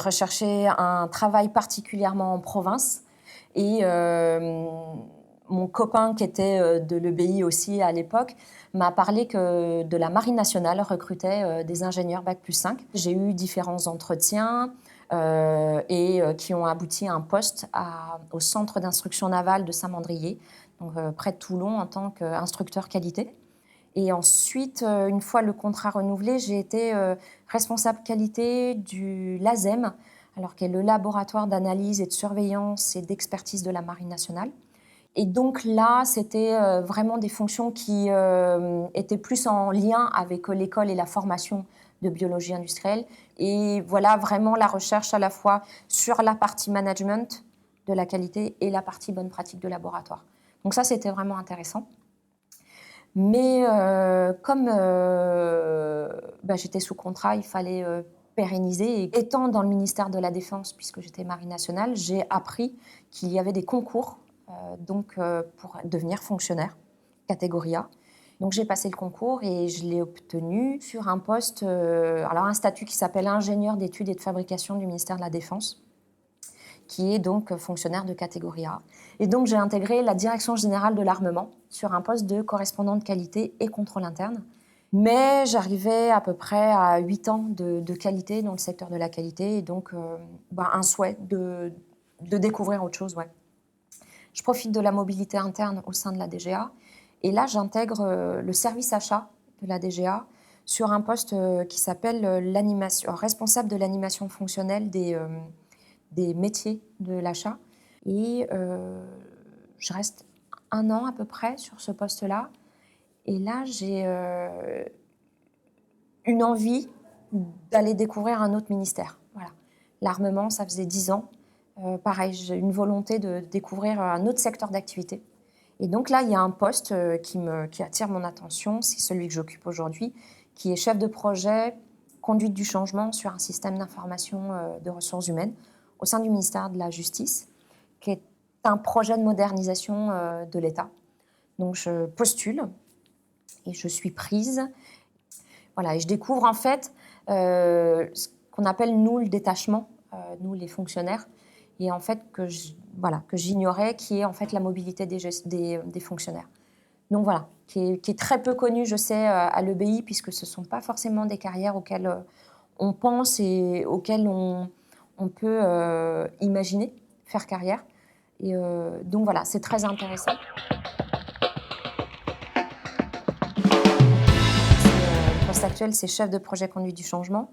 recherchais un travail particulièrement en province et mon copain qui était de l'EBI aussi à l'époque m'a parlé que de la Marine nationale recrutait des ingénieurs Bac+5. J'ai eu différents entretiens qui ont abouti à un poste au centre d'instruction navale de Saint-Mandrier, donc près de Toulon, en tant qu'instructeur qualité. Et ensuite, une fois le contrat renouvelé, j'ai été responsable qualité du LASEM, alors qui est le laboratoire d'analyse et de surveillance et d'expertise de la Marine nationale. Et donc là, c'était vraiment des fonctions qui étaient plus en lien avec l'école et la formation de biologie industrielle. Et voilà vraiment la recherche à la fois sur la partie management de la qualité et la partie bonne pratique de laboratoire. Donc ça, c'était vraiment intéressant. Mais comme j'étais sous contrat, il fallait pérenniser. Et étant dans le ministère de la Défense, puisque j'étais Marine nationale, j'ai appris qu'il y avait des concours pour devenir fonctionnaire, catégorie A. Donc j'ai passé le concours et je l'ai obtenu sur un poste, un statut qui s'appelle ingénieur d'études et de fabrication du ministère de la Défense, qui est donc fonctionnaire de catégorie A. Et donc j'ai intégré la direction générale de l'armement sur un poste de correspondant de qualité et contrôle interne. Mais j'arrivais à peu près à 8 ans de qualité dans le secteur de la qualité et donc un souhait de découvrir autre chose. Ouais. Je profite de la mobilité interne au sein de la DGA et là j'intègre le service achat de la DGA sur un poste qui s'appelle responsable de l'animation fonctionnelle des métiers de l'achat. Et je reste 1 an à peu près sur ce poste-là. Et là, j'ai une envie d'aller découvrir un autre ministère. Voilà. L'armement, ça faisait 10 ans. Pareil, j'ai une volonté de découvrir un autre secteur d'activité. Et donc là, il y a un poste qui attire mon attention, c'est celui que j'occupe aujourd'hui, qui est chef de projet conduite du changement sur un système d'information de ressources humaines au sein du ministère de la Justice, qui est un projet de modernisation de l'État. Donc je postule et je suis prise. Voilà, et je découvre en fait ce qu'on appelle nous le détachement, nous les fonctionnaires, et en fait que j'ignorais, qui est en fait la mobilité des fonctionnaires. Donc voilà, qui est très peu connue, je sais, à l'EBI, puisque ce ne sont pas forcément des carrières auxquelles on pense et auxquelles on peut imaginer faire carrière. Et donc voilà, c'est très intéressant. Le poste actuel, c'est chef de projet conduite du changement.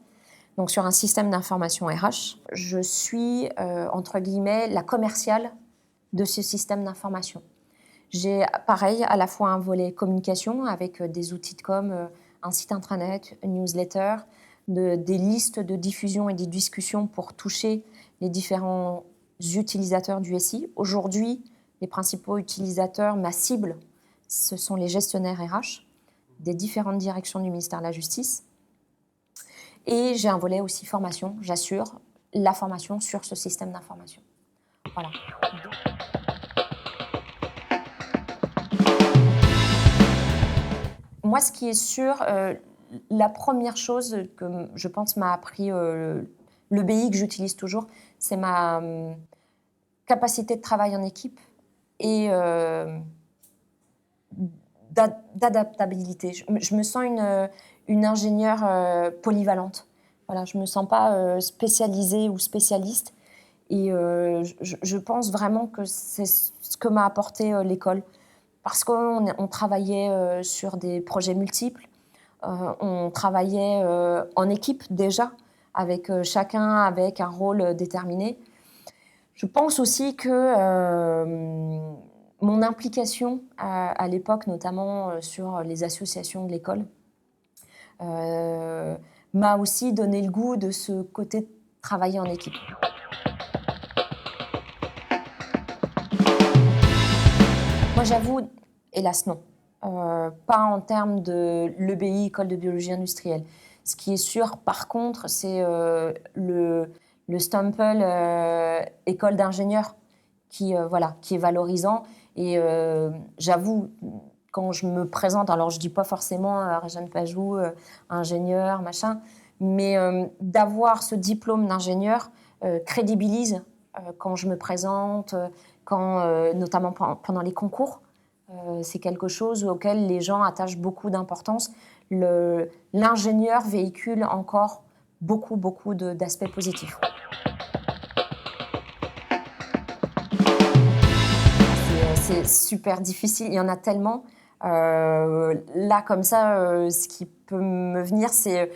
Donc sur un système d'information RH, je suis, entre guillemets, la commerciale de ce système d'information. J'ai, pareil, à la fois un volet communication avec des outils de com, un site intranet, une newsletter, des listes de diffusion et de discussion pour toucher les différents utilisateurs du SI. Aujourd'hui, les principaux utilisateurs, ma cible, ce sont les gestionnaires RH des différentes directions du ministère de la Justice. Et j'ai un volet aussi formation. J'assure la formation sur ce système d'information. Voilà. Moi, ce qui est sûr, la première chose que je pense m'a appris l'EBI, que j'utilise toujours, c'est ma capacité de travail en équipe et d'adaptabilité. Je me sens une ingénieure polyvalente. Voilà, je ne me sens pas spécialisée ou spécialiste. Et je pense vraiment que c'est ce que m'a apporté l'école. Parce qu'on travaillait sur des projets multiples, on travaillait en équipe déjà, avec chacun avec un rôle déterminé. Je pense aussi que mon implication à l'époque, notamment sur les associations de l'école, m'a aussi donné le goût de ce côté de travailler en équipe. Moi, j'avoue, hélas, non. Pas en termes de l'EBI, École de biologie industrielle. Ce qui est sûr, par contre, c'est le Stumple École d'ingénieur qui est valorisant. Et j'avoue, quand je me présente, alors je ne dis pas forcément Réjeanne Pajou, ingénieur, machin, Mais d'avoir ce diplôme d'ingénieur crédibilise quand je me présente, notamment pendant les concours. C'est quelque chose auquel les gens attachent beaucoup d'importance. L'ingénieur véhicule encore beaucoup d'aspects positifs. C'est super difficile, il y en a tellement. Là, comme ça, ce qui peut me venir, c'est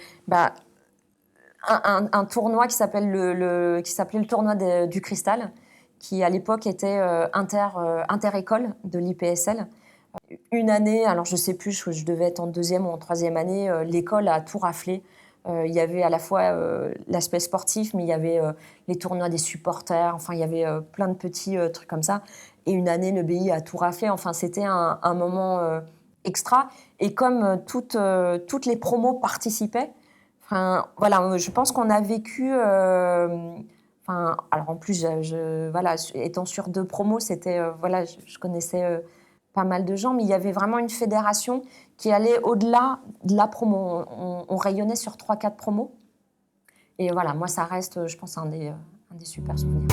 un tournoi qui s'appelait le tournoi du cristal, qui à l'époque était inter-école de l'IPSL. Une année, alors je sais plus, je devais être en deuxième ou en troisième année, l'école a tout raflé. Il y avait à la fois l'aspect sportif, mais il y avait les tournois des supporters, enfin il y avait plein de petits trucs comme ça. Et une année, le BI a tout raflé. Enfin, c'était un moment extra. Et comme toutes les promos participaient, enfin, voilà, je pense qu'on a vécu. Enfin, alors en plus, voilà, étant sur 2 promos, c'était voilà, je connaissais pas mal de gens, mais il y avait vraiment une fédération qui allait au-delà de la promo. On rayonnait sur 3-4 promos. Et voilà, moi, ça reste, je pense, un des super souvenirs.